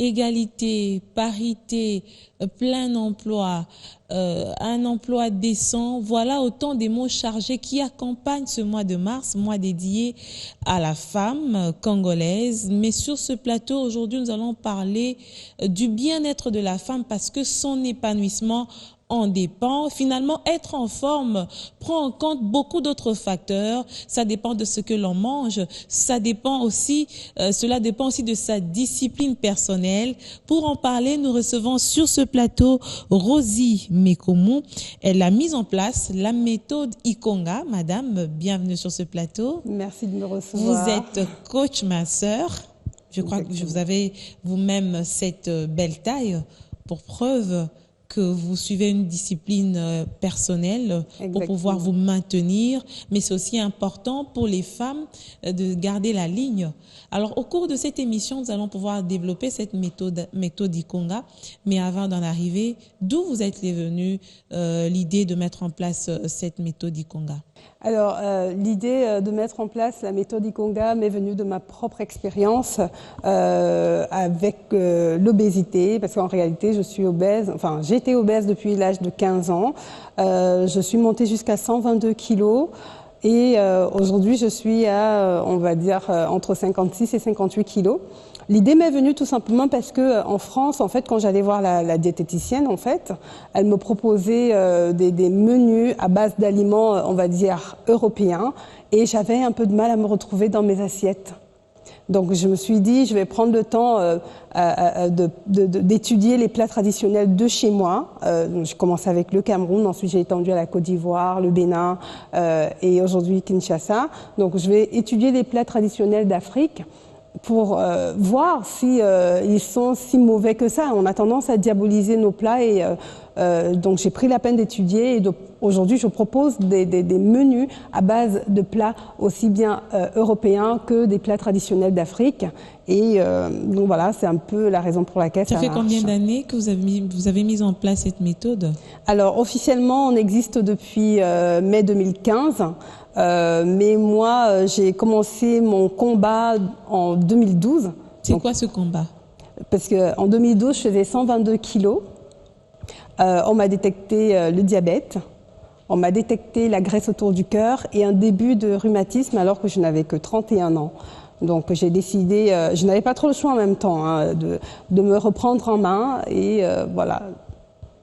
égalité, parité, plein emploi, un emploi décent, voilà autant des mots chargés qui accompagnent ce mois de mars, mois dédié à la femme congolaise. Mais sur ce plateau, aujourd'hui, nous allons parler du bien-être de la femme parce que son épanouissement en dépend. Finalement, être en forme prend en compte beaucoup d'autres facteurs. Ça dépend de ce que l'on mange. Ça dépend aussi, cela dépend aussi de sa discipline personnelle. Pour en parler, nous recevons sur ce plateau Rosie Mekomu. Elle a mis en place la méthode Ikonga. Madame, bienvenue sur ce plateau. Merci de me recevoir. Vous êtes coach masseur. Je crois que vous avez vous-même cette belle taille pour preuve que vous suivez une discipline personnelle pour pouvoir vous maintenir, mais c'est aussi important pour les femmes de garder la ligne. Alors, au cours de cette émission, nous allons pouvoir développer cette méthode Ikonga, mais avant d'en arriver, d'où vous êtes venue l'idée de mettre en place cette méthode Ikonga? Alors, l'idée de mettre en place la méthode Ikonga m'est venue de ma propre expérience avec l'obésité, parce qu'en réalité, je suis obèse, enfin, j'étais obèse depuis l'âge de 15 ans. Je suis montée jusqu'à 122 kilos. Et aujourd'hui, je suis à, on va dire, entre 56 et 58 kilos. L'idée m'est venue tout simplement parce que en France, en fait, quand j'allais voir la diététicienne, en fait, elle me proposait des menus à base d'aliments, on va dire, européens, et j'avais un peu de mal à me retrouver dans mes assiettes. Donc je me suis dit, je vais prendre le temps d'étudier les plats traditionnels de chez moi. J'ai commencé avec le Cameroun, ensuite j'ai étendu à la Côte d'Ivoire, le Bénin et aujourd'hui Kinshasa. Donc je vais étudier les plats traditionnels d'Afrique pour voir si ils sont si mauvais que ça. On a tendance à diaboliser nos plats et donc j'ai pris la peine d'étudier et aujourd'hui je propose des menus à base de plats aussi bien européens que des plats traditionnels d'Afrique. Et donc voilà, c'est un peu la raison pour laquelle ça marche. Ça fait combien d'années que vous avez mis en place cette méthode? Alors officiellement, on existe depuis mai 2015. Mais moi, j'ai commencé mon combat en 2012. C'est quoi ce combat? Parce qu'en 2012, je faisais 122 kilos. On m'a détecté le diabète, on m'a détecté la graisse autour du cœur et un début de rhumatisme alors que je n'avais que 31 ans. Donc j'ai décidé, je n'avais pas trop le choix en même temps, hein, de me reprendre en main et voilà.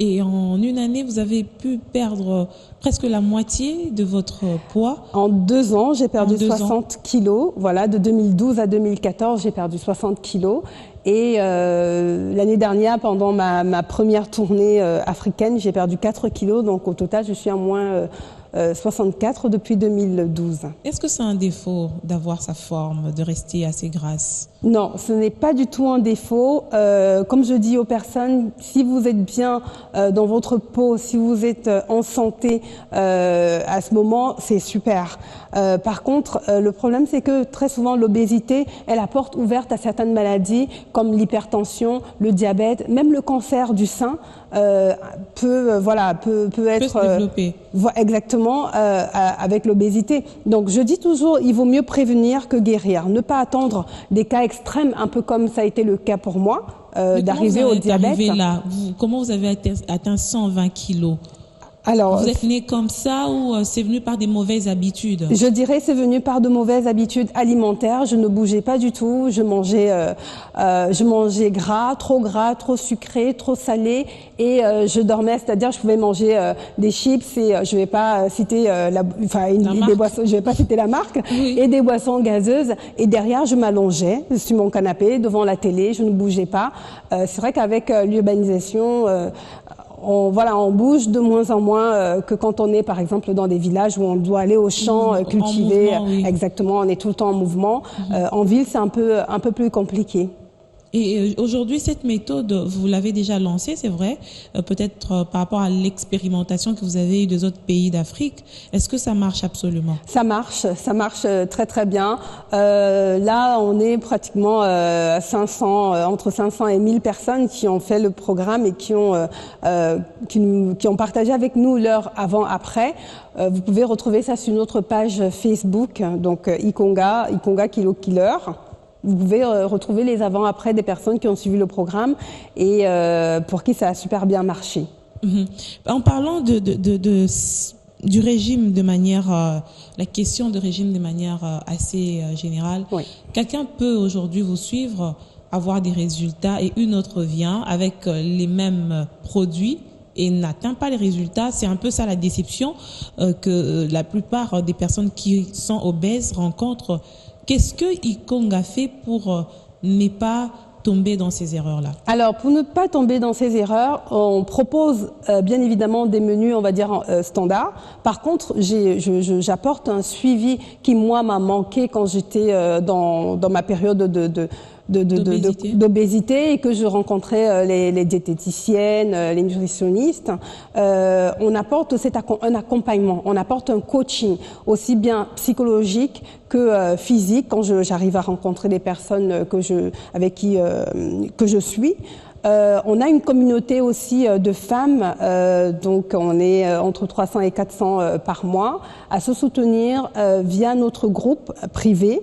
Et en une année, vous avez pu perdre presque la moitié de votre poids? En 2 ans, j'ai perdu 60 kilos. Voilà, de 2012 à 2014, j'ai perdu 60 kilos. Et l'année dernière, pendant ma première tournée africaine, j'ai perdu 4 kilos. Donc au total, je suis à moins 64 depuis 2012. Est-ce que c'est un défaut d'avoir sa forme, de rester assez grasse? Non, ce n'est pas du tout un défaut. Comme je dis aux personnes, si vous êtes bien dans votre peau, si vous êtes en santé à ce moment, c'est super. Par contre, le problème, c'est que très souvent, l'obésité est la porte ouverte à certaines maladies comme l'hypertension, le diabète, même le cancer du sein peut être se développer. Exactement avec l'obésité. Donc, je dis toujours, il vaut mieux prévenir que guérir. Ne pas attendre des cas extrêmes, un peu comme ça a été le cas pour moi, d'arriver au diabète. Comment vous avez atteint 120 kilos? Alors, vous êtes né comme ça ou c'est venu par des mauvaises habitudes? Je dirais c'est venu par de mauvaises habitudes alimentaires. Je ne bougeais pas du tout. Je mangeais gras, trop sucré, trop salé et je dormais. C'est-à-dire je pouvais manger des chips et je vais pas citer des boissons. Je vais pas citer la marque et des boissons gazeuses. Et derrière je m'allongeais sur mon canapé devant la télé. Je ne bougeais pas. C'est vrai qu'avec l'urbanisation on bouge de moins en moins que quand on est par exemple dans des villages où on doit aller au champ cultiver. Exactement, on est tout le temps en mouvement. En ville, c'est un peu plus compliqué. Et aujourd'hui, cette méthode, vous l'avez déjà lancée, c'est vrai, peut-être par rapport à l'expérimentation que vous avez eue des autres pays d'Afrique. Est-ce que ça marche absolument? Ça marche très très bien. Là, on est pratiquement à 500, entre 500 et 1000 personnes qui ont fait le programme et qui ont partagé avec nous leur avant-après. Vous pouvez retrouver ça sur notre page Facebook, donc Ikonga Kilo Killer. Vous pouvez retrouver les avant-après des personnes qui ont suivi le programme et pour qui ça a super bien marché. En parlant du régime de manière, la question de régime de manière assez générale, Oui. quelqu'un peut aujourd'hui vous suivre, avoir des résultats et une autre vient avec les mêmes produits et n'atteint pas les résultats. C'est un peu ça la déception que la plupart des personnes qui sont obèses rencontrent. Qu'est-ce que Ikong a fait pour ne pas tomber dans ces erreurs-là? Alors, pour ne pas tomber dans ces erreurs, on propose bien évidemment des menus, on va dire, standards. Par contre, j'apporte un suivi qui, moi, m'a manqué quand j'étais dans ma période d'obésité et que je rencontrais les diététiciennes, les nutritionnistes. On apporte un accompagnement, on apporte un coaching aussi bien psychologique que physique quand j'arrive à rencontrer des personnes avec qui que je suis. On a une communauté aussi de femmes, donc on est entre 300 et 400 par mois, à se soutenir via notre groupe privé.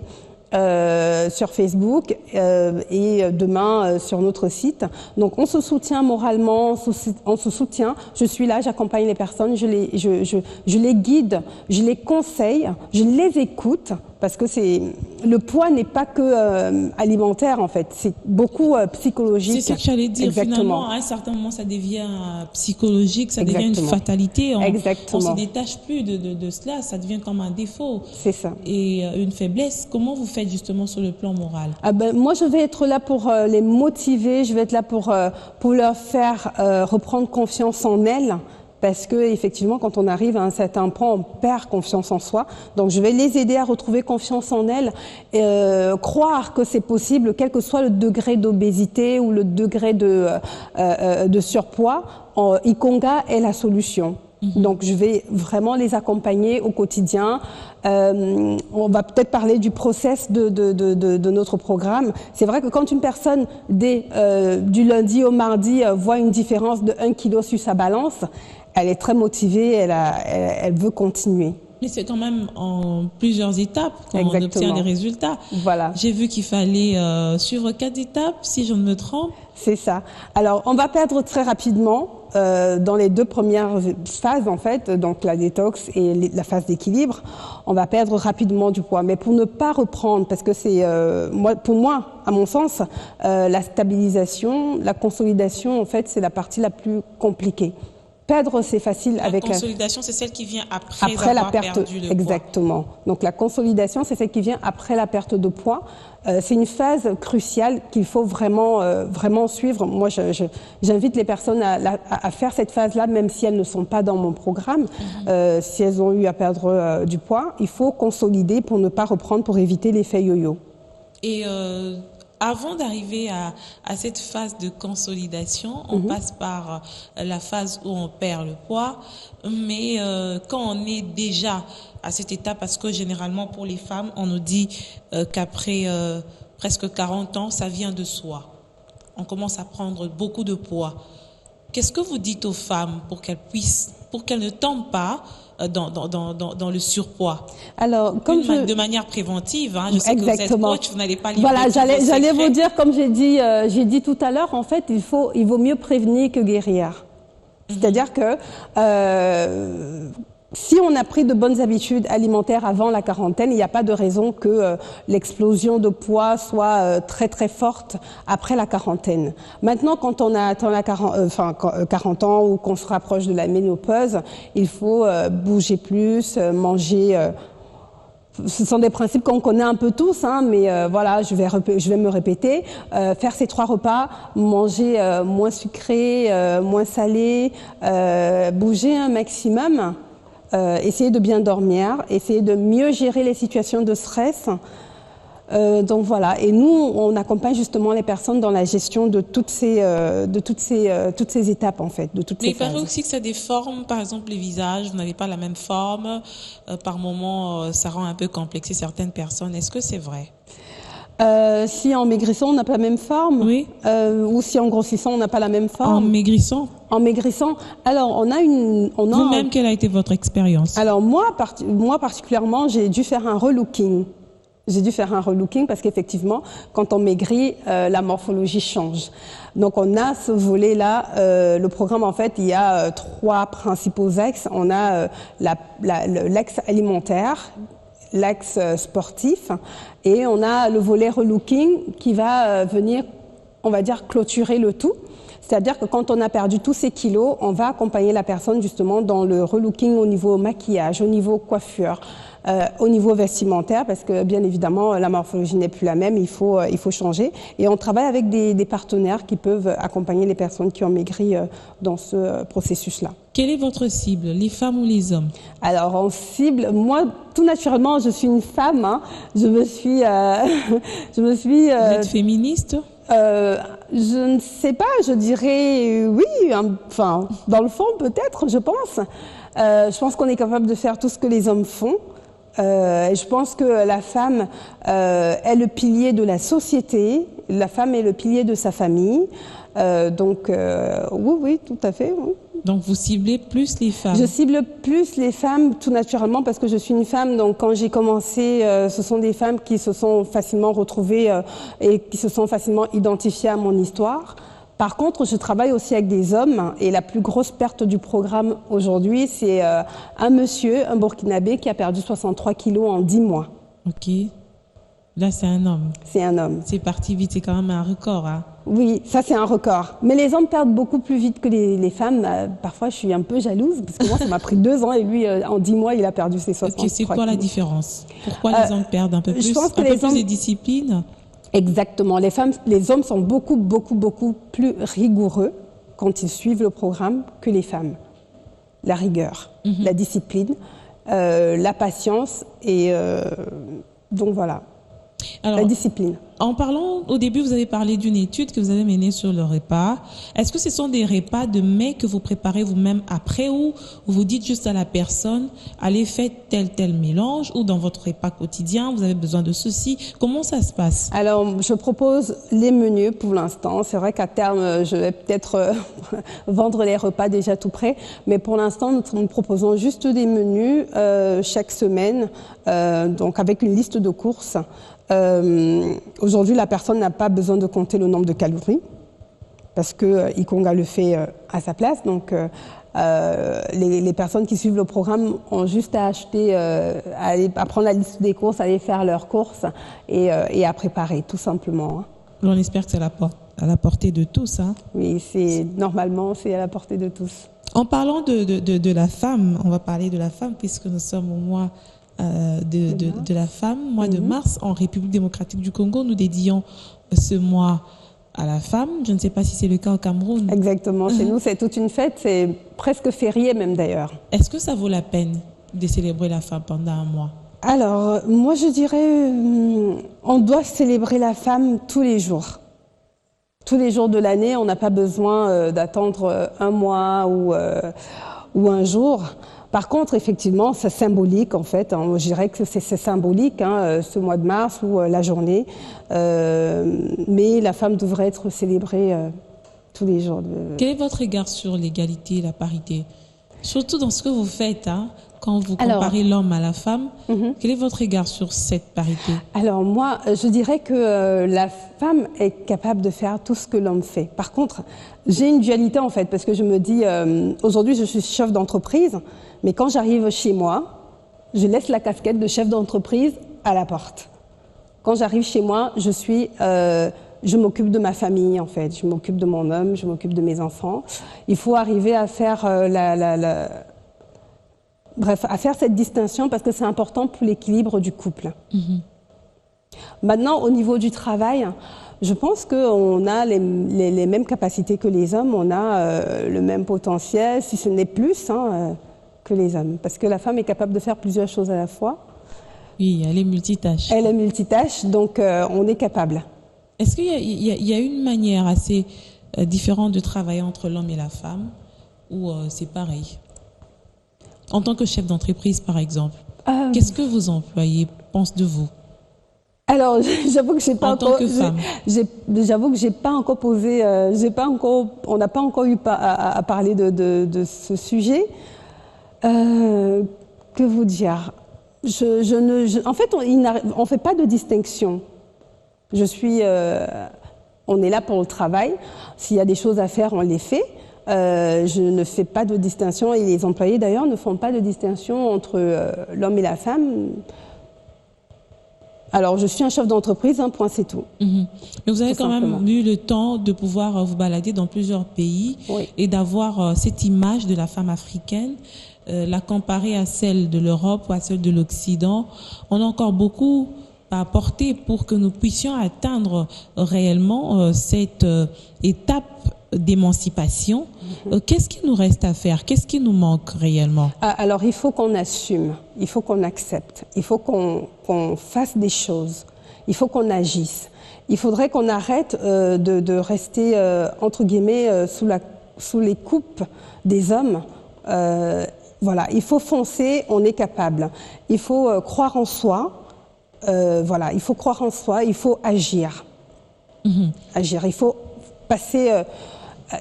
Sur Facebook et demain sur notre site. Donc on se soutient moralement, on se soutient. Je suis là, j'accompagne les personnes, je les guide, je les conseille, je les écoute parce que le poids n'est pas que alimentaire en fait, c'est beaucoup psychologique. C'est ça que j'allais dire. Exactement. Finalement, à un certain moment, ça devient psychologique, ça devient une fatalité. On se détache plus de cela, ça devient comme un défaut. C'est ça. Et une faiblesse. Comment vous faites justement sur le plan moral? Moi, je vais être là pour les motiver, je vais être là pour leur faire reprendre confiance en elles. Parce que effectivement, quand on arrive à un certain point, on perd confiance en soi. Donc, je vais les aider à retrouver confiance en elles, croire que c'est possible, quel que soit le degré d'obésité ou le degré de surpoids. Ikonga est la solution. Donc, je vais vraiment les accompagner au quotidien. On va peut-être parler du process de notre programme. C'est vrai que quand une personne, du lundi au mardi, voit une différence de 1 kg sur sa balance, elle est très motivée, elle veut continuer. Mais c'est quand même en plusieurs étapes qu'on obtient les résultats. Voilà. J'ai vu qu'il fallait suivre 4 étapes, si je ne me trompe. C'est ça. Alors, on va perdre très rapidement dans les 2 premières phases, en fait, donc la détox et la phase d'équilibre. On va perdre rapidement du poids. Mais pour ne pas reprendre, parce que c'est, pour moi, à mon sens, la stabilisation, la consolidation, en fait, c'est la partie la plus compliquée. Perdre, c'est facile avec la consolidation, c'est celle qui vient après la perte, perdu le exactement. poids. Donc la consolidation, c'est celle qui vient après la perte de poids. C'est une phase cruciale qu'il faut vraiment suivre. Moi, j'invite les personnes à faire cette phase-là, même si elles ne sont pas dans mon programme. Si elles ont eu à perdre du poids, il faut consolider pour ne pas reprendre, pour éviter l'effet yo-yo. Et avant d'arriver à cette phase de consolidation, on passe par la phase où on perd le poids. Mais quand on est déjà à cette étape, parce que généralement pour les femmes, on nous dit qu'après presque 40 ans, ça vient de soi. On commence à prendre beaucoup de poids. Qu'est-ce que vous dites aux femmes pour qu'elles ne tombent pas dans le surpoids? Alors, de manière préventive, hein, je sais que vous êtes coach, vous n'allez pas livrer. Voilà, j'allais vous dire, comme j'ai dit tout à l'heure, en fait, il vaut mieux prévenir que guérir. C'est-à-dire que si on a pris de bonnes habitudes alimentaires avant la quarantaine, il n'y a pas de raison que l'explosion de poids soit très très forte après la quarantaine. Maintenant, quand on a atteint 40 ans ou qu'on se rapproche de la ménopause, il faut bouger plus, manger. Ce sont des principes qu'on connaît un peu tous, hein, mais voilà, je vais me répéter. Faire ces 3 repas, manger moins sucré, moins salé, bouger un maximum. Essayer de bien dormir, essayer de mieux gérer les situations de stress. Donc voilà, et nous, on accompagne justement les personnes dans la gestion de toutes ces étapes en fait, de toutes ces phases. Mais il paraît aussi que ça déforme, par exemple, les visages, vous n'avez pas la même forme. Par moments, ça rend un peu complexé certaines personnes. Est-ce que c'est vrai? Si en maigrissant, on n'a pas la même forme, oui. Ou si en grossissant, on n'a pas la même forme. En maigrissant? En maigrissant. Alors, Vous-même, quelle a été votre expérience? Alors, moi particulièrement, j'ai dû faire un relooking. J'ai dû faire un relooking parce qu'effectivement, quand on maigrit, la morphologie change. Donc, on a ce volet-là. Le programme, en fait, il y a 3 principaux axes. On a l'axe alimentaire, l'axe sportif, et on a le volet relooking qui va venir, on va dire, clôturer le tout. C'est-à-dire que quand on a perdu tous ces kilos, on va accompagner la personne justement dans le relooking au niveau maquillage, au niveau coiffure, au niveau vestimentaire, parce que bien évidemment la morphologie n'est plus la même, il faut changer. Et on travaille avec des partenaires qui peuvent accompagner les personnes qui ont maigri dans ce processus-là. Quelle est votre cible, les femmes ou les hommes? Alors en cible, moi tout naturellement je suis une femme, hein. Vous êtes féministe? Je ne sais pas, je dirais oui, enfin, dans le fond peut-être, je pense. Je pense qu'on est capable de faire tout ce que les hommes font. Et je pense que la femme est le pilier de la société, la femme est le pilier de sa famille. Donc oui, tout à fait. Oui. Donc vous ciblez plus les femmes? Je cible plus les femmes tout naturellement parce que je suis une femme. Donc quand j'ai commencé, ce sont des femmes qui se sont facilement retrouvées et qui se sont facilement identifiées à mon histoire. Par contre, je travaille aussi avec des hommes et la plus grosse perte du programme aujourd'hui, c'est un monsieur, un Burkinabé, qui a perdu 63 kilos en 10 mois. Ok. Là, c'est un homme. C'est un homme. C'est parti vite, c'est quand même un record. Hein. Oui, ça c'est un record. Mais les hommes perdent beaucoup plus vite que les femmes. Parfois, je suis un peu jalouse parce que moi, ça m'a pris 2 ans et lui, en 10 mois, il a perdu ses 63 kilos. C'est quoi la différence? Pourquoi les hommes perdent un peu plus? Je pense que plus de discipline? Exactement. Les hommes sont beaucoup plus rigoureux quand ils suivent le programme que les femmes. La rigueur, la discipline, la patience et donc voilà. Alors, la discipline. En parlant, au début, vous avez parlé d'une étude que vous avez menée sur le repas. Est-ce que ce sont des repas de mets que vous préparez vous-même après ou vous dites juste à la personne, allez, faites tel mélange ou dans votre repas quotidien, vous avez besoin de ceci? Comment ça se passe? Alors, je propose les menus pour l'instant. C'est vrai qu'à terme, je vais peut-être vendre les repas déjà tout prêts. Mais pour l'instant, nous proposons juste des menus chaque semaine, donc avec une liste de courses. Aujourd'hui, la personne n'a pas besoin de compter le nombre de calories parce que Ikonga le fait à sa place. Donc, les personnes qui suivent le programme ont juste à acheter, à prendre la liste des courses, à aller faire leurs courses et à préparer, tout simplement. Hein. On espère que c'est à la portée de tous. Hein. Oui, normalement, c'est à la portée de tous. En parlant de la femme, on va parler de la femme puisque nous sommes au mois de la femme, mois de mars, en République démocratique du Congo. Nous dédions ce mois à la femme. Je ne sais pas si c'est le cas au Cameroun. Exactement. Chez nous, c'est toute une fête. C'est presque férié même d'ailleurs. Est-ce que ça vaut la peine de célébrer la femme pendant un mois? Alors, moi je dirais, on doit célébrer la femme tous les jours. Tous les jours de l'année, on n'a pas besoin d'attendre un mois ou un jour. Par contre, effectivement, c'est symbolique en fait. Hein, je dirais que c'est symbolique, hein, ce mois de mars ou la journée. Mais la femme devrait être célébrée tous les jours. Quel est votre regard sur l'égalité et la parité? Surtout dans ce que vous faites, hein, quand vous comparez l'homme à la femme. Quel est votre regard sur cette parité? Alors moi, je dirais que la femme est capable de faire tout ce que l'homme fait. Par contre, j'ai une dualité en fait, parce que je me dis, aujourd'hui je suis chef d'entreprise, mais quand j'arrive chez moi, je laisse la casquette de chef d'entreprise à la porte. Quand j'arrive chez moi, je m'occupe de ma famille en fait, je m'occupe de mon homme, je m'occupe de mes enfants. Il faut arriver à faire à faire cette distinction parce que c'est important pour l'équilibre du couple. Maintenant, au niveau du travail, je pense qu'on a les mêmes capacités que les hommes, on a le même potentiel, si ce n'est plus, hein, que les hommes. Parce que la femme est capable de faire plusieurs choses à la fois. Oui, elle est multitâche. Elle est multitâche, donc on est capable. Est-ce qu'il y a une manière assez différente de travailler entre l'homme et la femme ou c'est pareil? En tant que chef d'entreprise, par exemple, qu'est-ce que vos employés pensent de vous? Alors, j'avoue que j'ai pas en tant que femme. J'avoue que j'ai pas encore posé, on n'a pas encore eu à parler de ce sujet. Que vous dire? En fait, on ne fait pas de distinction. On est là pour le travail. S'il y a des choses à faire, on les fait. Je ne fais pas de distinction et les employés d'ailleurs ne font pas de distinction entre l'homme et la femme. Alors, je suis un chef d'entreprise, un point, c'est tout. Mais vous avez Tout quand simplement. même eu le temps de pouvoir vous balader dans plusieurs pays Oui. et d'avoir cette image de la femme africaine, la comparer à celle de l'Europe ou à celle de l'Occident. On a encore beaucoup à apporter pour que nous puissions atteindre réellement cette étape d'émancipation. Qu'est-ce qu'il nous reste à faire? Qu'est-ce qui nous manque réellement? Alors, il faut qu'on assume, il faut qu'on accepte, il faut qu'on fasse des choses, il faut qu'on agisse. Il faudrait qu'on arrête de rester, entre guillemets, sous les coupes des hommes. Voilà, il faut foncer, on est capable. Il faut croire en soi. Voilà, il faut croire en soi, il faut agir. Agir, il faut passer,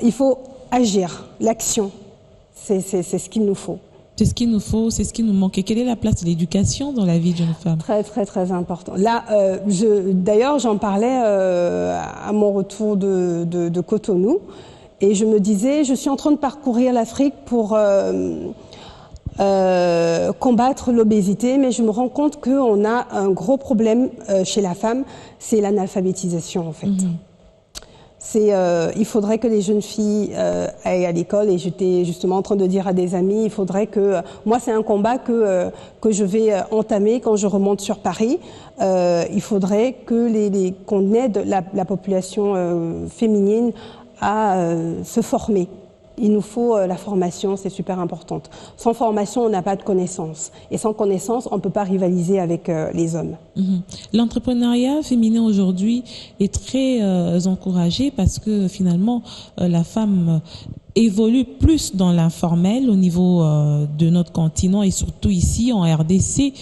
il faut agir, l'action, c'est ce qu'il nous faut. C'est ce qu'il nous faut, c'est ce qui nous manque. Et quelle est la place de l'éducation dans la vie d'une femme? Très, très, très important. Là, d'ailleurs, j'en parlais à mon retour de Cotonou, et je me disais, je suis en train de parcourir l'Afrique pour combattre l'obésité, mais je me rends compte qu'on a un gros problème chez la femme, c'est l'analphabétisation en fait. Il faudrait que les jeunes filles aillent à l'école, et j'étais justement en train de dire à des amis, il faudrait que, moi c'est un combat que je vais entamer quand je remonte sur Paris, il faudrait que qu'on aide la population féminine à se former. Il nous faut la formation, c'est super important. Sans formation, on n'a pas de connaissances. Et sans connaissances, on ne peut pas rivaliser avec les hommes. L'entrepreneuriat féminin aujourd'hui est très encouragé parce que finalement, la femme évolue plus dans l'informel au niveau de notre continent et surtout ici en RDC.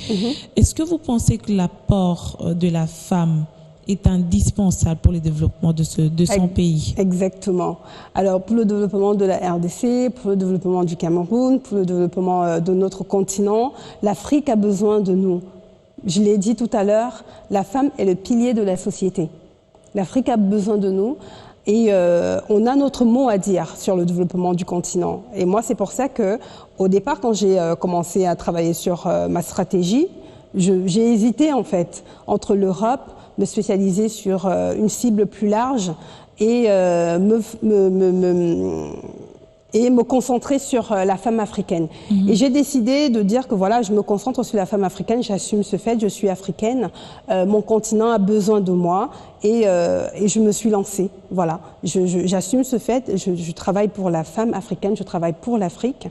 Est-ce que vous pensez que l'apport de la femme est indispensable pour le développement de son pays? Exactement. Alors, pour le développement de la RDC, pour le développement du Cameroun, pour le développement de notre continent, l'Afrique a besoin de nous. Je l'ai dit tout à l'heure, la femme est le pilier de la société. L'Afrique a besoin de nous et on a notre mot à dire sur le développement du continent. Et moi, c'est pour ça que, au départ, quand j'ai commencé à travailler sur ma stratégie, j'ai hésité en fait entre l'Europe, me spécialiser sur une cible plus large et me concentrer sur la femme africaine. Et j'ai décidé de dire que voilà, je me concentre sur la femme africaine, j'assume ce fait, je suis africaine, mon continent a besoin de moi et je me suis lancée. Voilà, j'assume ce fait, je travaille pour la femme africaine, je travaille pour l'Afrique.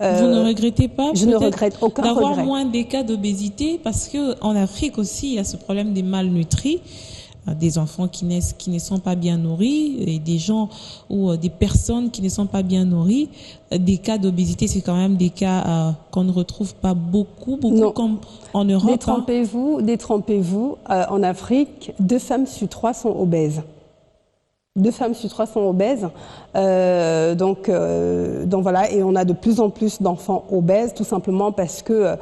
Vous ne regrettez pas? Je ne regrette aucun regret. D'avoir moins des cas d'obésité, parce que en Afrique aussi, il y a ce problème des malnutris, des enfants qui ne sont pas bien nourris, et des gens ou des personnes qui ne sont pas bien nourries. Des cas d'obésité, c'est quand même des cas qu'on ne retrouve pas beaucoup Non. comme en Europe. Détrompez-vous, en Afrique, 2 femmes sur 3 sont obèses. 2 femmes sur 3 sont obèses, donc voilà, et on a de plus en plus d'enfants obèses, tout simplement parce que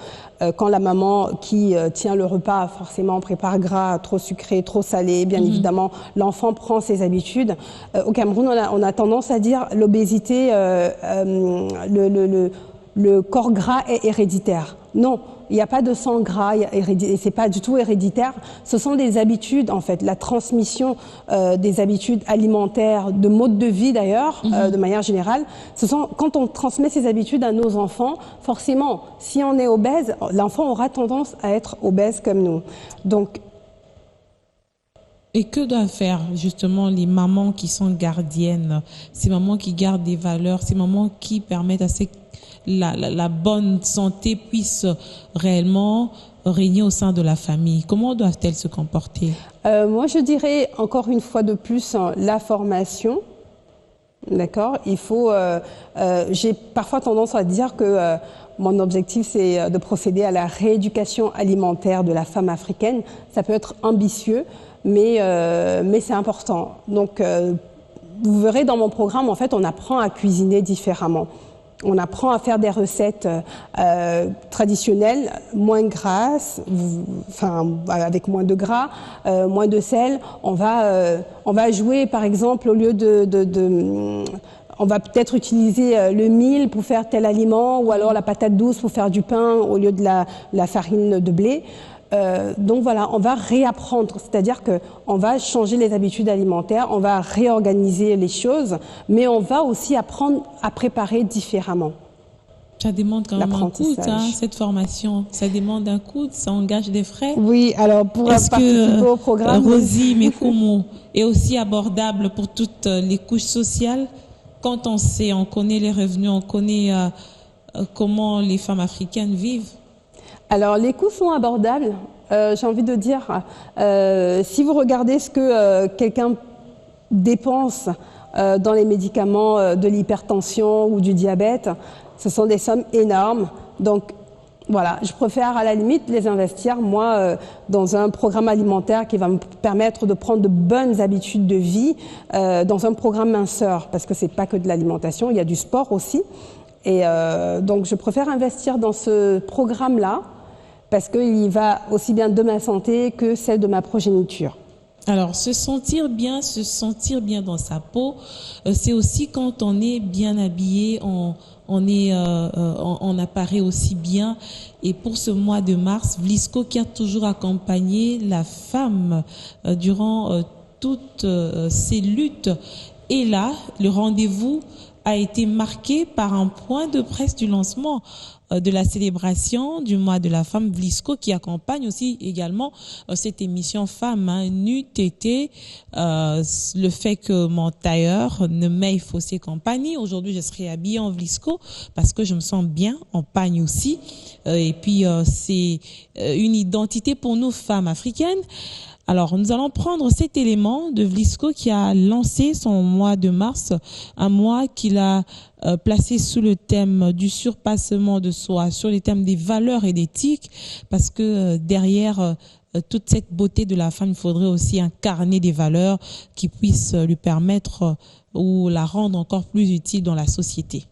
quand la maman qui tient le repas forcément prépare gras, trop sucré, trop salé, bien évidemment, l'enfant prend ses habitudes. Au Cameroun, on a tendance à dire l'obésité, le corps gras est héréditaire. Non. Il n'y a pas de sang gras, et c'est pas du tout héréditaire. Ce sont des habitudes, en fait, la transmission des habitudes alimentaires, de mode de vie d'ailleurs, de manière générale. Quand on transmet ces habitudes à nos enfants, forcément, si on est obèse, l'enfant aura tendance à être obèse comme nous. Donc, et que doivent faire justement les mamans qui sont gardiennes, ces mamans qui gardent des valeurs, ces mamans qui permettent à la bonne santé puisse réellement régner au sein de la famille? Comment doivent-elles se comporter? Moi, je dirais encore une fois de plus la formation. D'accord. Il faut. J'ai parfois tendance à dire que mon objectif, c'est de procéder à la rééducation alimentaire de la femme africaine. Ça peut être ambitieux, mais c'est important. Donc, vous verrez dans mon programme, en fait, on apprend à cuisiner différemment. On apprend à faire des recettes traditionnelles, moins grasses, enfin avec moins de gras, moins de sel. On va jouer, par exemple, au lieu on va peut-être utiliser le mil pour faire tel aliment, ou alors la patate douce pour faire du pain au lieu de la farine de blé. Donc voilà, on va réapprendre, c'est-à-dire qu'on va changer les habitudes alimentaires, on va réorganiser les choses, mais on va aussi apprendre à préparer différemment. Ça demande quand même un coût, hein, cette formation. Ça demande un coût, ça engage des frais. Oui, alors pour participer au programme... Rosie Mekomo est aussi abordable pour toutes les couches sociales? Quand on sait, on connaît les revenus, on connaît comment les femmes africaines vivent. Alors, les coûts sont abordables. J'ai envie de dire, si vous regardez ce que quelqu'un dépense dans les médicaments de l'hypertension ou du diabète, ce sont des sommes énormes. Donc, voilà, je préfère à la limite les investir, moi, dans un programme alimentaire qui va me permettre de prendre de bonnes habitudes de vie, dans un programme minceur, parce que c'est pas que de l'alimentation, il y a du sport aussi. Et donc, je préfère investir dans ce programme-là, parce qu'il va aussi bien de ma santé que celle de ma progéniture. Alors, se sentir bien dans sa peau, c'est aussi quand on est bien habillé, on apparaît aussi bien. Et pour ce mois de mars, Vlisco, qui a toujours accompagné la femme durant toutes ces luttes, est là. Le rendez-vous a été marqué par un point de presse du lancement de la célébration du mois de la femme, Vlisco, qui accompagne aussi également cette émission Femmes, hein, n'eût été le fait que mon tailleur ne m'ait faussé compagnie. Aujourd'hui, je serai habillée en Vlisco parce que je me sens bien, en pagne aussi. Et puis, c'est une identité pour nous, femmes africaines. Alors, nous allons prendre cet élément de Vlisco qui a lancé son mois de mars, un mois qu'il a placé sous le thème du surpassement de soi, sur les thèmes des valeurs et d'éthique, parce que derrière toute cette beauté de la femme, il faudrait aussi incarner des valeurs qui puissent lui permettre ou la rendre encore plus utile dans la société.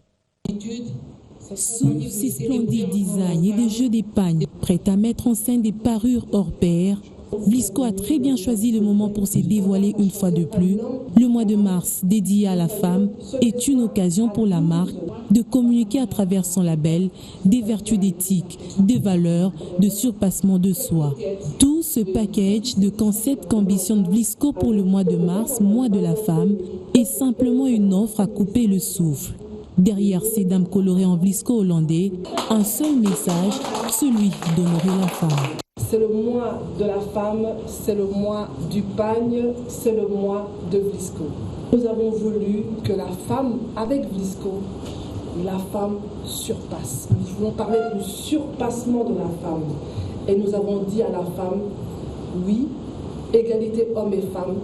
Sous ces splendides designs et des jeux d'épargne, prêts à mettre en scène des parures hors pair, Vlisco a très bien choisi le moment pour se dévoiler une fois de plus. Le mois de mars, dédié à la femme, est une occasion pour la marque de communiquer à travers son label des vertus d'éthique, des valeurs, de surpassement de soi. Tout ce package de concepts qu'ambitionne Vlisco pour le mois de mars, mois de la femme, est simplement une offre à couper le souffle. Derrière ces dames colorées en Vlisco hollandais, un seul message, celui d'honorer la femme. C'est le mois de la femme, c'est le mois du pagne, c'est le mois de Vlisco. Nous avons voulu que la femme, avec Vlisco, la femme surpasse. Nous voulons parler du surpassement de la femme. Et nous avons dit à la femme, oui, égalité hommes et femmes,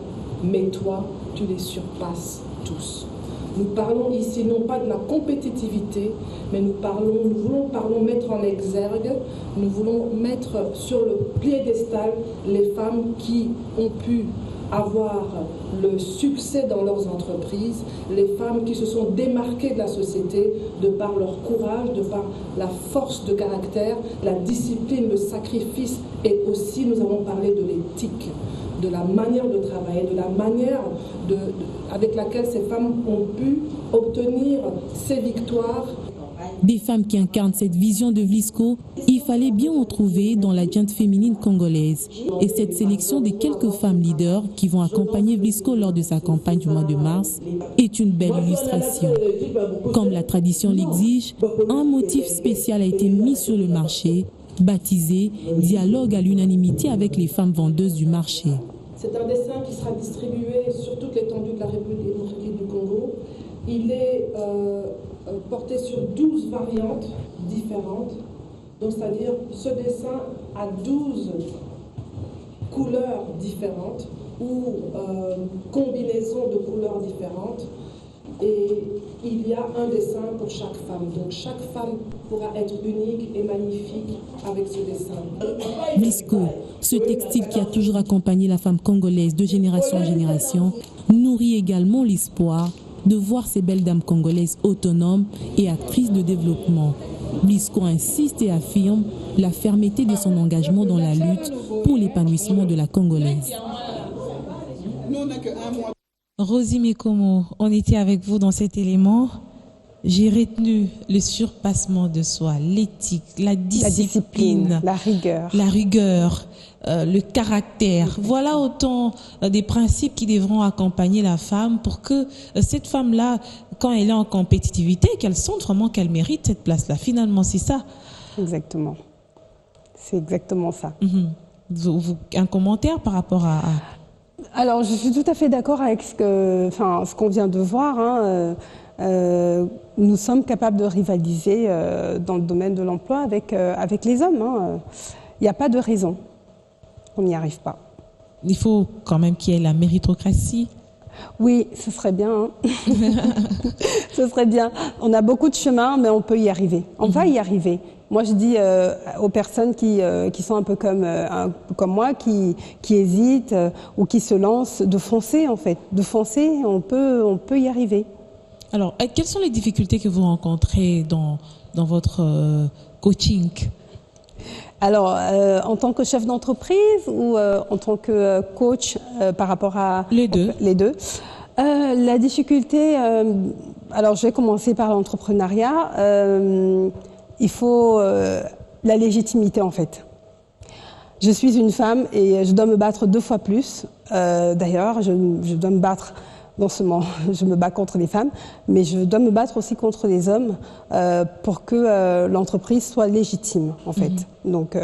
mais toi, tu les surpasses tous. Nous parlons ici non pas de la compétitivité, mais nous voulons mettre en exergue, nous voulons mettre sur le piédestal les femmes qui ont pu avoir le succès dans leurs entreprises, les femmes qui se sont démarquées de la société de par leur courage, de par la force de caractère, la discipline, le sacrifice, et aussi nous avons parlé de l'éthique, de la manière de travailler, de la manière avec laquelle ces femmes ont pu obtenir ces victoires. Des femmes qui incarnent cette vision de Vlisco, il fallait bien en trouver dans la gente féminine congolaise. Et cette sélection des quelques femmes leaders qui vont accompagner Vlisco lors de sa campagne du mois de mars est une belle illustration. Comme la tradition l'exige, un motif spécial a été mis sur le marché, baptisé « Dialogue à l'unanimité avec les femmes vendeuses du marché ». C'est un dessin qui sera distribué sur toute l'étendue de la République démocratique du Congo. Il est porté sur 12 variantes différentes. Donc, c'est-à-dire, ce dessin a 12 couleurs différentes ou combinaisons de couleurs différentes. Et il y a un dessin pour chaque femme. Donc chaque femme pourra être unique et magnifique avec ce dessin. Vlisco, ce textile qui a toujours accompagné la femme congolaise de génération en génération, nourrit également l'espoir de voir ces belles dames congolaises autonomes et actrices de développement. Blisco insiste et affirme la fermeté de son engagement dans la lutte pour l'épanouissement de la Congolaise. Rosie Mekomo, on était avec vous dans cet élément. J'ai retenu le surpassement de soi, l'éthique, la discipline, la rigueur. La rigueur, le caractère. Voilà autant des principes qui devront accompagner la femme pour que cette femme-là, quand elle est en compétitivité, qu'elle sente vraiment qu'elle mérite cette place-là. Finalement, c'est ça. Exactement. C'est exactement ça. Un commentaire par rapport à... Alors, je suis tout à fait d'accord avec ce qu'on vient de voir. Hein. Nous sommes capables de rivaliser dans le domaine de l'emploi avec les hommes. Hein. Il n'y a pas de raison qu'on n'y arrive pas. Il faut quand même qu'il y ait la méritocratie. Oui, ce serait bien. Hein. Ce serait bien. On a beaucoup de chemin, mais on peut y arriver. On va y arriver. Moi, je dis aux personnes qui sont un peu comme moi, qui hésitent ou qui se lancent, de foncer en fait. De foncer, on peut y arriver. Alors, quelles sont les difficultés que vous rencontrez dans votre coaching? Alors, en tant que chef d'entreprise ou en tant que coach par rapport à... Les deux. Les deux. La difficulté, alors je vais commencer par l'entrepreneuriat. Il faut la légitimité en fait. Je suis une femme et je dois me battre 2 fois plus. D'ailleurs, je dois me battre, non seulement je me bats contre les femmes, mais je dois me battre aussi contre les hommes pour que l'entreprise soit légitime en fait. Donc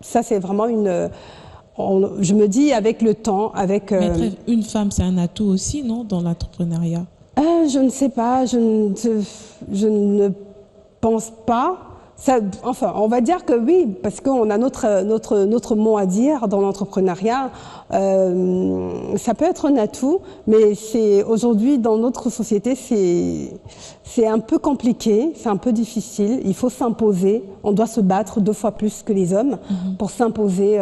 ça c'est vraiment je me dis avec le temps, avec... Mais une femme c'est un atout aussi, non, dans l'entrepreneuriat? Je ne sais pas, je ne pense pas. Ça, enfin, on va dire que oui, parce qu'on a notre mot à dire dans l'entrepreneuriat. Ça peut être un atout, mais aujourd'hui dans notre société, c'est un peu compliqué, c'est un peu difficile. Il faut s'imposer. On doit se battre 2 fois plus que les hommes pour s'imposer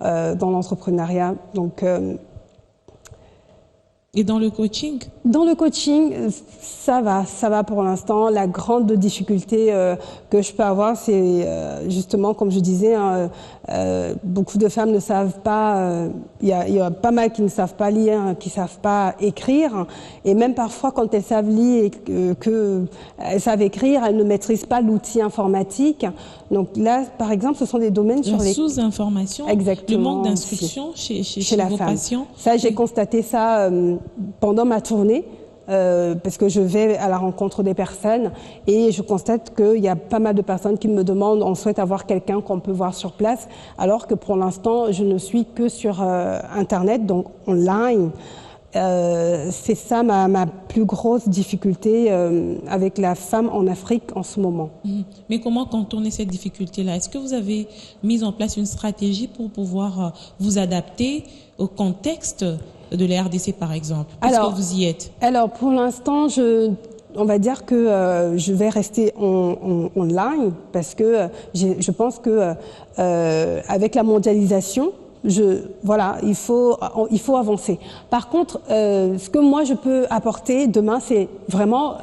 dans l'entrepreneuriat. Donc et dans le coaching? Dans le coaching, ça va pour l'instant. La grande difficulté que je peux avoir, c'est justement, comme je disais, hein, beaucoup de femmes ne savent pas, il y a pas mal qui ne savent pas lire, qui ne savent pas écrire, et même parfois quand elles savent lire et qu'elles savent écrire, elles ne maîtrisent pas l'outil informatique. Donc là, par exemple, ce sont des domaines sur les... La sous-information, le manque d'instruction chez la vos femme. patients. Ça, j'ai constaté ça pendant ma tournée, parce que je vais à la rencontre des personnes et je constate qu'il y a pas mal de personnes qui me demandent, on souhaite avoir quelqu'un qu'on peut voir sur place, alors que pour l'instant, je ne suis que sur Internet, donc online. C'est ça ma plus grosse difficulté avec la femme en Afrique en ce moment. Mais comment contourner cette difficulté-là? Est-ce que vous avez mis en place une stratégie pour pouvoir vous adapter au contexte de la RDC, par exemple? Est-ce que vous y êtes? Alors, pour l'instant, on va dire que je vais rester online parce que je pense que avec la mondialisation, voilà, il faut avancer. Par contre, ce que moi je peux apporter demain, c'est vraiment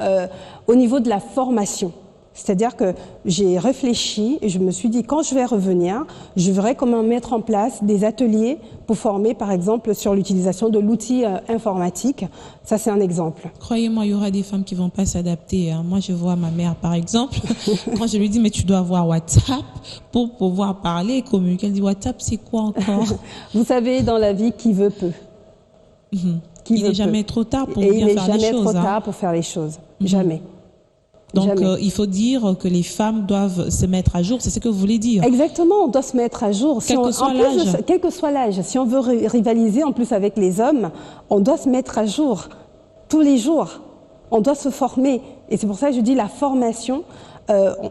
au niveau de la formation. C'est-à-dire que j'ai réfléchi et je me suis dit, quand je vais revenir, je verrai comment mettre en place des ateliers pour former, par exemple, sur l'utilisation de l'outil informatique. Ça, c'est un exemple. Croyez-moi, il y aura des femmes qui vont pas s'adapter. Hein. Moi, je vois ma mère, par exemple, quand je lui dis, mais tu dois avoir WhatsApp pour pouvoir parler et communiquer. Elle dit, WhatsApp, c'est quoi encore? Vous savez, dans la vie, qui veut peut. Il n'est jamais trop tard pour bien faire les choses. Il n'est jamais trop tard pour faire les choses. Jamais. Donc, il faut dire que les femmes doivent se mettre à jour, c'est ce que vous voulez dire? Exactement, on doit se mettre à jour. Quel que soit l'âge. Quel que soit l'âge. Si on veut rivaliser en plus avec les hommes, on doit se mettre à jour tous les jours. On doit se former. Et c'est pour ça que je dis la formation.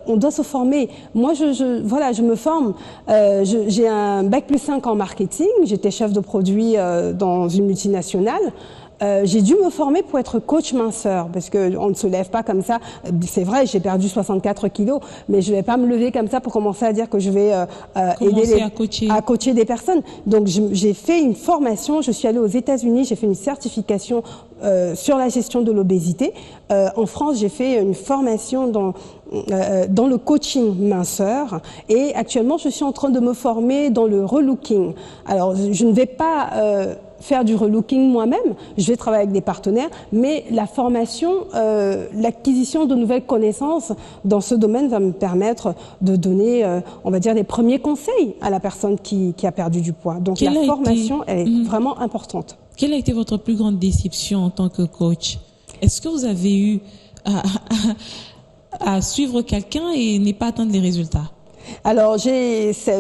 On doit se former. Moi, je me forme. J'ai un bac+5 en marketing. J'étais chef de produit dans une multinationale. j'ai dû me former pour être coach minceur, parce qu'on ne se lève pas comme ça. C'est vrai, j'ai perdu 64 kilos, mais je ne vais pas me lever comme ça pour commencer à dire que je vais aider à coacher des personnes. Donc j'ai fait une formation, je suis allée aux États-Unis, j'ai fait une certification sur la gestion de l'obésité. En France, j'ai fait une formation dans le coaching minceur, et actuellement je suis en train de me former dans le relooking. Alors je ne vais pas faire du relooking moi-même, je vais travailler avec des partenaires, mais la formation, l'acquisition de nouvelles connaissances dans ce domaine va me permettre de donner, on va dire, les premiers conseils à la personne qui a perdu du poids. Donc la formation, elle est vraiment importante. Quelle a été votre plus grande déception en tant que coach? Est-ce que vous avez eu à suivre quelqu'un et ne pas atteindre les résultats? Alors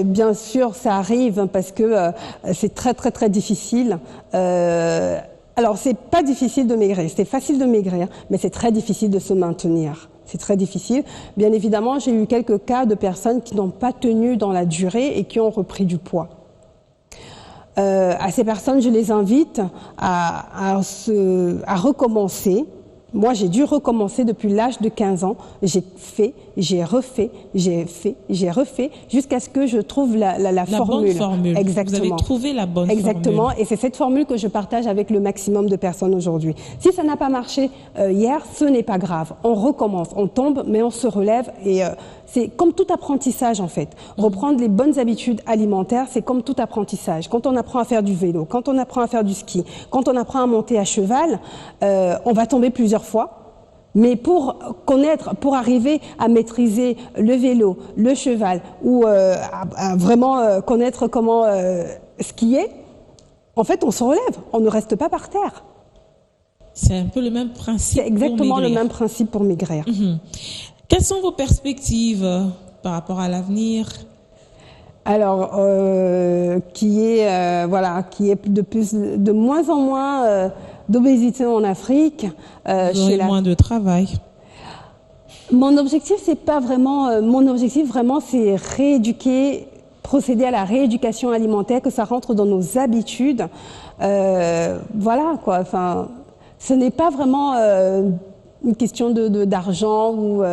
bien sûr, ça arrive parce que c'est très très très difficile. Alors c'est pas difficile de maigrir, c'est facile de maigrir, mais c'est très difficile de se maintenir. C'est très difficile. Bien évidemment, j'ai eu quelques cas de personnes qui n'ont pas tenu dans la durée et qui ont repris du poids. À ces personnes, je les invite à recommencer. Moi, j'ai dû recommencer depuis l'âge de 15 ans. J'ai fait, j'ai refait, j'ai fait, j'ai refait, jusqu'à ce que je trouve la formule. Bonne formule. Exactement. Vous avez trouvé la bonne formule. Exactement. Et c'est cette formule que je partage avec le maximum de personnes aujourd'hui. Si ça n'a pas marché hier, ce n'est pas grave. On recommence. On tombe, mais on se relève. Et c'est comme tout apprentissage, en fait. Reprendre les bonnes habitudes alimentaires, c'est comme tout apprentissage. Quand on apprend à faire du vélo, quand on apprend à faire du ski, quand on apprend à monter à cheval, on va tomber plusieurs fois. Mais pour arriver à maîtriser le vélo, le cheval, ou à vraiment connaître comment skier, en fait, on se relève, on ne reste pas par terre. C'est un peu le même principe. C'est exactement le même principe pour maigrir. Quelles sont vos perspectives par rapport à l'avenir? Alors, qui est de moins en moins d'obésité en Afrique. Vous aurez moins de travail. Mon objectif, c'est pas vraiment. Mon objectif, vraiment, c'est rééduquer, procéder à la rééducation alimentaire, que ça rentre dans nos habitudes. Voilà, quoi. Enfin, ce n'est pas vraiment une question d'argent ou.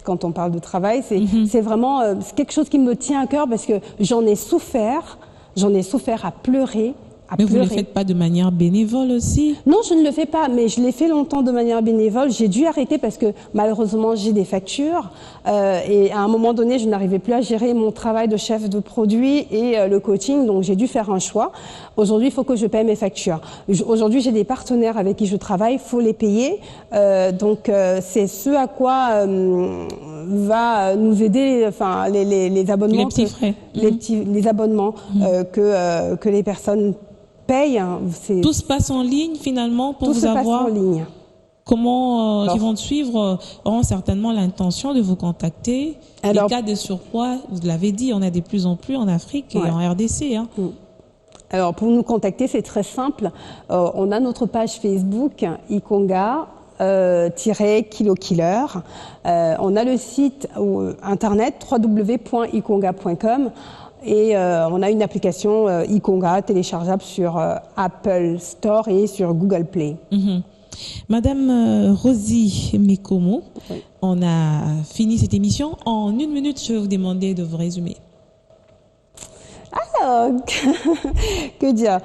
Quand on parle de travail, c'est vraiment c'est quelque chose qui me tient à cœur parce que j'en ai souffert à pleurer. Mais vous ne le faites pas de manière bénévole aussi? Non, je ne le fais pas, mais je l'ai fait longtemps de manière bénévole. J'ai dû arrêter parce que malheureusement j'ai des factures et à un moment donné je n'arrivais plus à gérer mon travail de chef de produit et le coaching, donc j'ai dû faire un choix. Aujourd'hui, il faut que je paye mes factures. Aujourd'hui, j'ai des partenaires avec qui je travaille, il faut les payer. Donc c'est ce à quoi va nous aider, enfin les abonnements, les petits frais, les abonnements que les personnes payent. Tout se passe en ligne finalement pour vous avoir. Tout se passe en ligne. Comment ils vont suivre auront certainement l'intention de vous contacter. Alors, les cas de surpoids, vous l'avez dit, on a de plus en plus en Afrique et en RDC. Hein. Alors pour nous contacter, c'est très simple. On a notre page Facebook Ikonga _KiloKiller. On a le site internet www.ikonga.com. Et on a une application Ikonga téléchargeable sur Apple Store et sur Google Play. Madame Rosie Mikomo, on a fini cette émission. En 1 minute, je vais vous demander de vous résumer. Alors, que dire?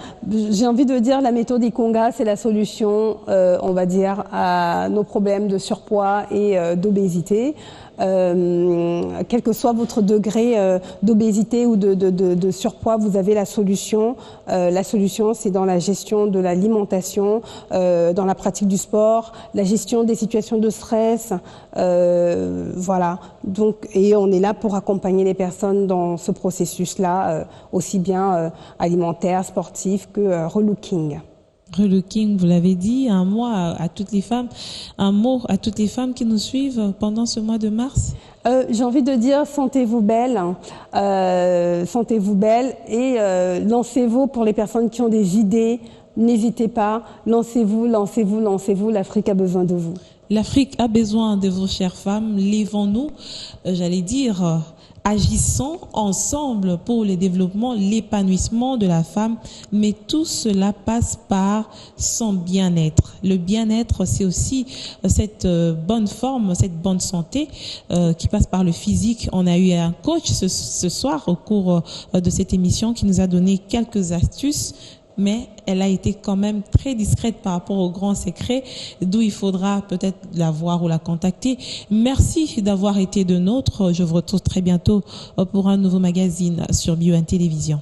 J'ai envie de dire la méthode Ikonga, c'est la solution, on va dire, à nos problèmes de surpoids et d'obésité. Quel que soit votre degré d'obésité ou de surpoids, vous avez la solution. La solution, c'est dans la gestion de l'alimentation, dans la pratique du sport, la gestion des situations de stress. Voilà. Donc, et on est là pour accompagner les personnes dans ce processus-là, aussi bien alimentaire, sportif que relooking. Relooking, vous l'avez dit, un mot à toutes les femmes qui nous suivent pendant ce mois de mars. J'ai envie de dire sentez-vous belle, sentez-vous belle et lancez-vous pour les personnes qui ont des idées. N'hésitez pas, lancez-vous, lancez-vous, lancez-vous. L'Afrique a besoin de vous. L'Afrique a besoin de vous, chères femmes. Lèvons-nous, j'allais dire, agissons ensemble pour le développement, l'épanouissement de la femme, mais tout cela passe par son bien-être. Le bien-être, c'est aussi cette bonne forme, cette bonne santé qui passe par le physique. On a eu un coach ce soir au cours de cette émission qui nous a donné quelques astuces, mais elle a été quand même très discrète par rapport aux grands secrets, d'où il faudra peut-être la voir ou la contacter. Merci d'avoir été de nôtres. Je vous retrouve très bientôt pour un nouveau magazine sur BioIn Télévision.